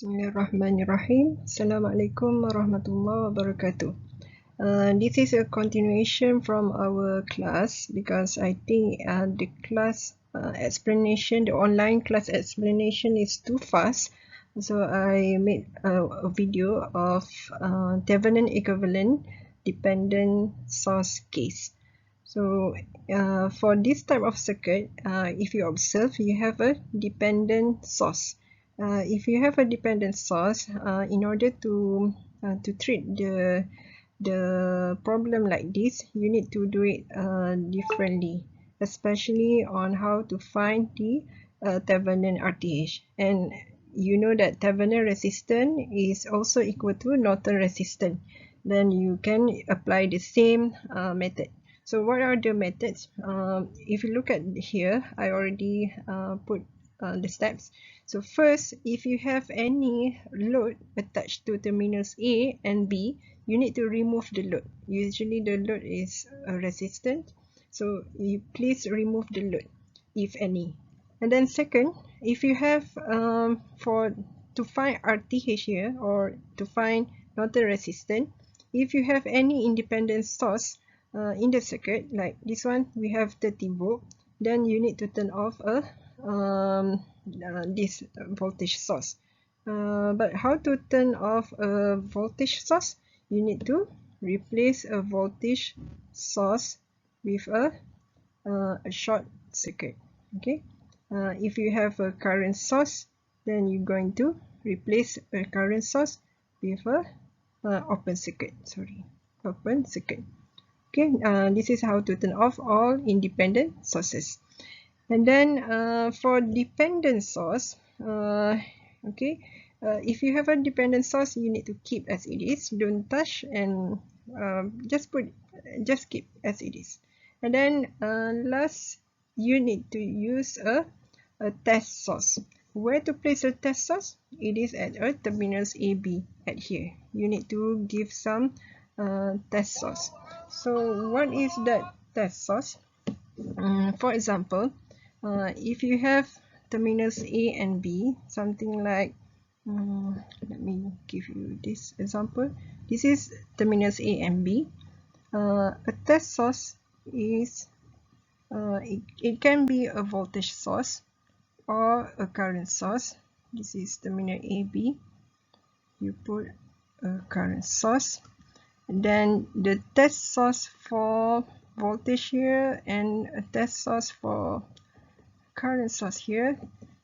Bismillahirrahmanirrahim. Assalamualaikum warahmatullahi wabarakatuh. This is a continuation from our class because I think the class explanation, the online class explanation is too fast. So I made a video of Thevenin equivalent dependent source case. So for this type of circuit, if you observe, you have a dependent source. If you have a dependent source, in order to treat the problem like this, you need to do it differently, especially on how to find the Thevenin RTH. And you know that Thevenin resistance is also equal to Norton resistance. Then you can apply the same method. So what are the methods? If you look at here, I already put the steps. So first, if you have any load attached to terminals A and B, you need to remove the load. Usually the load is a resistant, so you please remove the load, if any. And then second, if you have to find RTH here or to find Norton resistance, if you have any independent source in the circuit, like this one, we have 30 volt, then you need to turn off this voltage source. But how to turn off a voltage source? You need to replace a voltage source with a short circuit. Okay. If you have a current source, then you're going to replace a current source with a open circuit. Open circuit. Okay. This is how to turn off all independent sources. And then for dependent source, if you have a dependent source, you need to keep as it is. Don't touch and just keep as it is. And then last, you need to use a test source. Where to place a test source? It is at a terminals AB at here. You need to give some test source. So what is that test source? For example, if you have terminals A and B, something like, let me give you this example. This is terminals A and B. A test source is, it can be a voltage source or a current source. This is terminal AB. You put a current source. And then the test source for voltage here and a test source for current source here,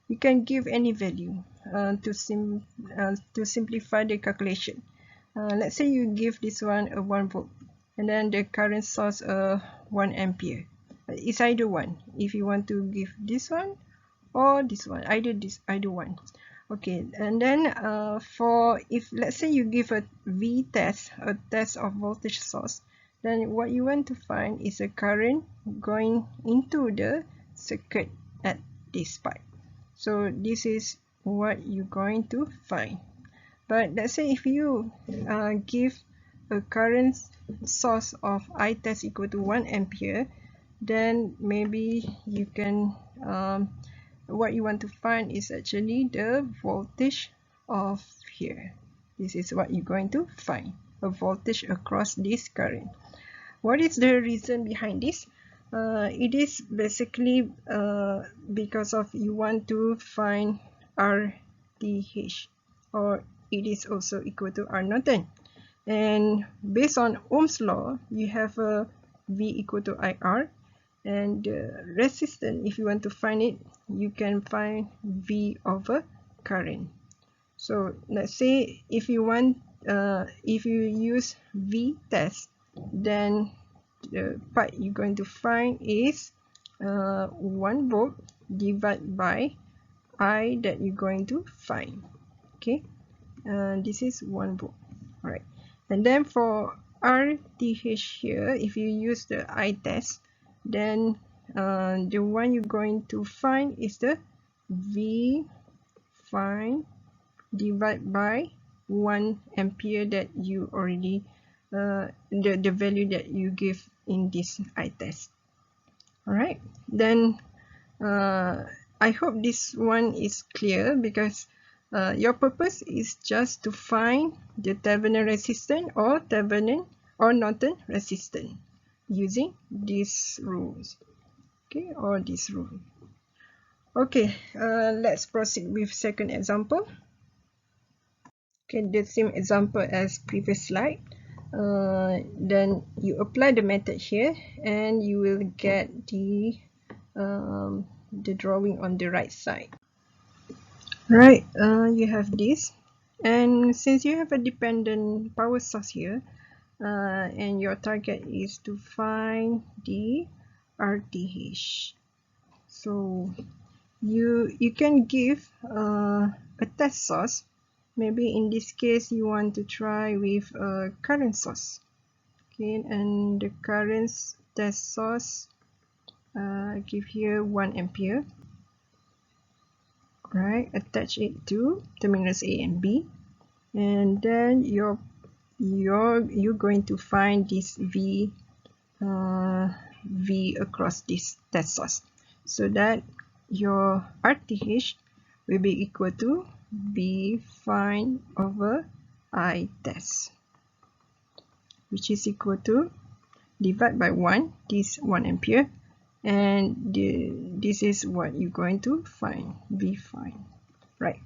you can give any value to simplify the calculation. Let's say you give this one a 1 volt and then the current source 1 ampere. It's either one. If you want to give this one or this one, either one. Okay, and then for, if let's say you give a V test, a test of voltage source, then what you want to find is a current going into the circuit at this pipe. So this is what you're going to find. But let's say if you give a current source of I test equal to 1 ampere, then maybe you can what you want to find is actually the voltage of here. This is what you're going to find, a voltage across this current. What is the reason behind this? It is basically because of you want to find RTH, or it is also equal to R Norton. And based on Ohm's law, you have a V equal to IR, and the resistance, if you want to find it, you can find V over current. So let's say if you want, if you use V test, then the part you're going to find is 1 volt divided by I that you're going to find. Okay, this is 1 volt. All right, and then for RTH here, if you use the I test, then the one you're going to find is the V find divided by 1 ampere that you already the value that you give in this I test. All right, then I hope this one is clear, because Your purpose is just to find the Thevenin resistance or Thevenin or Norton resistance using these rules, okay, or this rule. Okay, let's proceed with second example. Okay, the same example as previous slide. Then you apply the method here, and you will get the drawing on the right side. Right, you have this, and since you have a dependent power source here, and your target is to find the RTH, so you can give a test source. Maybe in this case you want to try with a current source, okay, and the current test source give here 1 ampere. Right, attach it to terminals A and B, and then you're going to find this V across this test source, so that your RTH will be equal to V find over I test, which is equal to divide by 1, this 1 ampere, and this is what you're going to find, V find, right?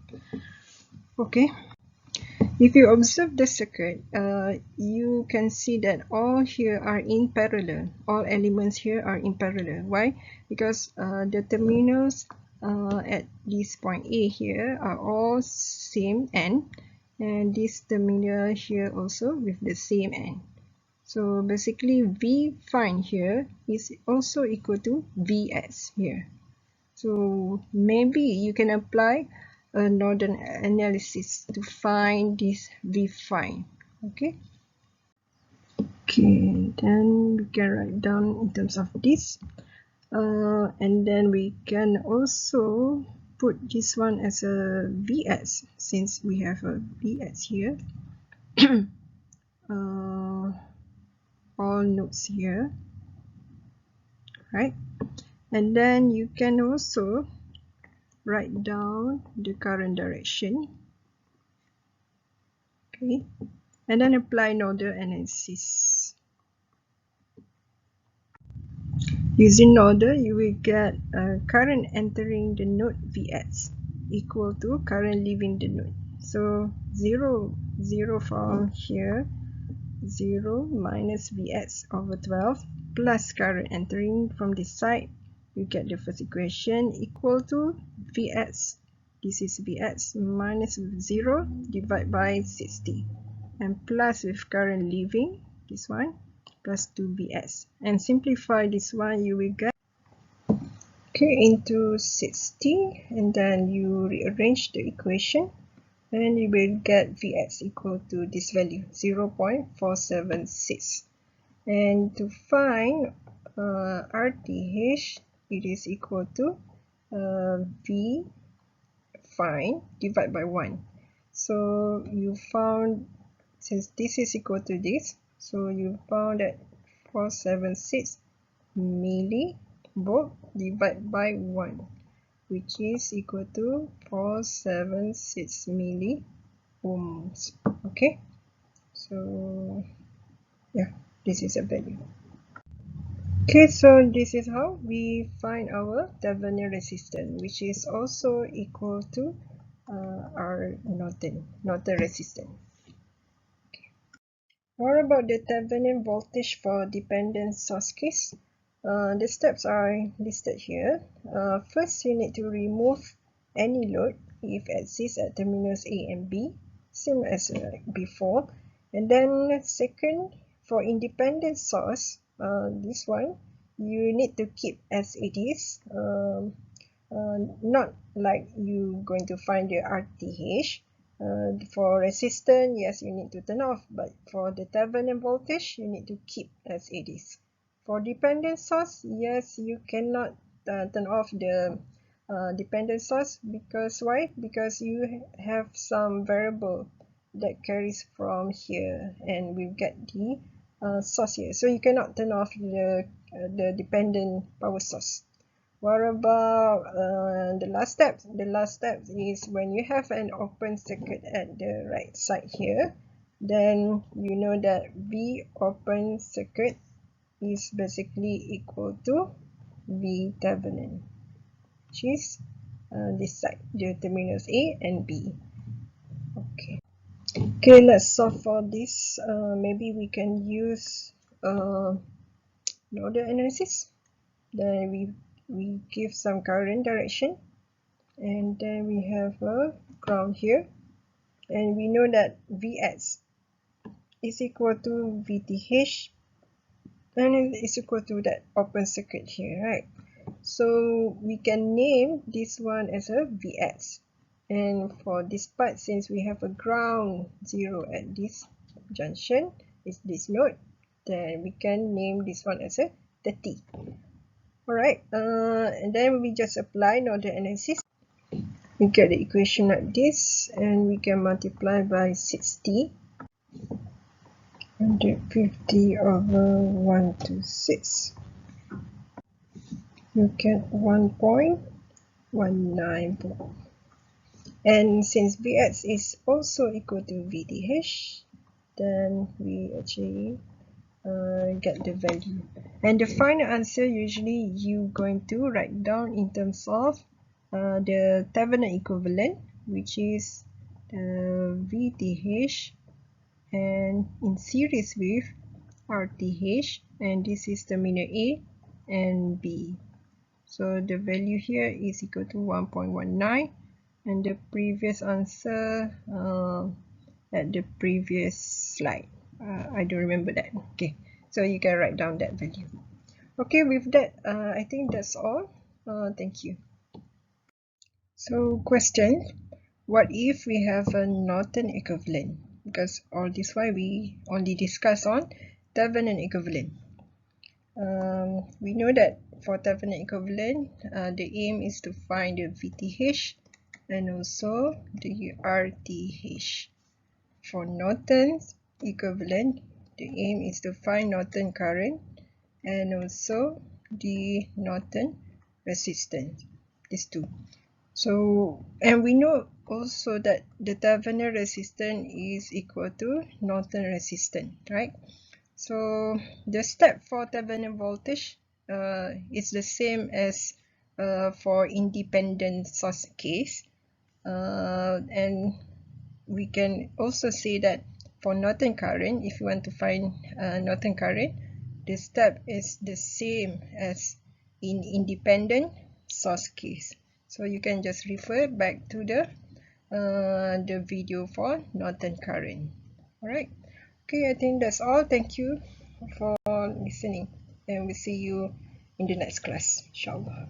Okay, if you observe the circuit, you can see that all here are in parallel. All elements here are in parallel. Why? Because the terminals at this point A here are all same N, and this terminal here also with the same N. So basically V find here is also equal to Vs here. So maybe you can apply a Norton analysis to find this V find. Okay. Okay, then we can write down in terms of this. And then we can also put this one as a Vs, since we have a Vs here. All nodes here, right? And then you can also write down the current direction, okay, and then apply nodal analysis. Using nodal, you will get current entering the node Vs equal to current leaving the node. So 0 from here, 0 minus Vs over 12 plus current entering from this side. You get the first equation equal to Vs. This is Vs minus 0 divided by 60, and plus with current leaving, this one, plus 2 Vs. And simplify this one, you will get, okay, into 60, and then you rearrange the equation, and you will get Vs equal to this value, 0.476. And to find RTH, it is equal to V find divided by 1. So you found, since this is equal to this, so you found that 476 millivolt divided by 1, which is equal to 476 milliohms. Okay, so yeah, this is a value. Okay, so this is how we find our Thevenin resistance, which is also equal to our Norton resistance. Okay. What about the Thevenin voltage for dependent source case? The steps are listed here. First, you need to remove any load if it exists at terminals A and B, same as before. And then second, for independent source, this one, you need to keep as it is. Not like you going to find the RTH. For resistance, yes, you need to turn off, but for the Thevenin voltage, you need to keep as it is. For dependent source, yes, you cannot turn off the dependent source, because why? Because you have some variable that carries from here, and we've got the source here, so you cannot turn off the dependent power source. What about the last step? The last step is when you have an open circuit at the right side here, then you know that V open circuit is basically equal to V Thevenin, which is this side, the terminals A and B. Okay, let's solve for this. Maybe we can use nodal analysis. Then we give some current direction, and then we have a ground here, and we know that Vx is equal to Vth, and it is equal to that open circuit here, right? So we can name this one as a Vx. And for this part, since we have a ground 0 at this junction, is this node, then we can name this one as a the T. Alright, and then we just apply nodal analysis. We get the equation like this, and we can multiply by 60. 150 over 126. You get 1.19 volt. And since Vx is also equal to Vth, then we actually get the value. And the final answer, usually you're going to write down in terms of the Thevenin equivalent, which is Vth and in series with RTh, and this is terminal A and B. So the value here is equal to 1.19, and the previous answer at the previous slide, I don't remember that. Okay, so you can write down that value. Okay, with that, I think that's all. Thank you. So question, what if we have a Norton equivalent? Because all this while we only discuss on Thevenin equivalent. We know that for Thevenin equivalent, the aim is to find the Vth and also the RTh. For Norton's equivalent, the aim is to find Norton current and also the Norton resistance, these two. So, and we know also that the Thevenin resistance is equal to Norton resistance, right? So the step for Thevenin voltage is the same as for independent source case, and we can also say that for Norton current, if you want to find Norton current, the step is the same as in independent source case. So you can just refer back to the video for Norton current. Alright, okay, I think that's all. Thank you for listening, and we'll see you in the next class, inshallah.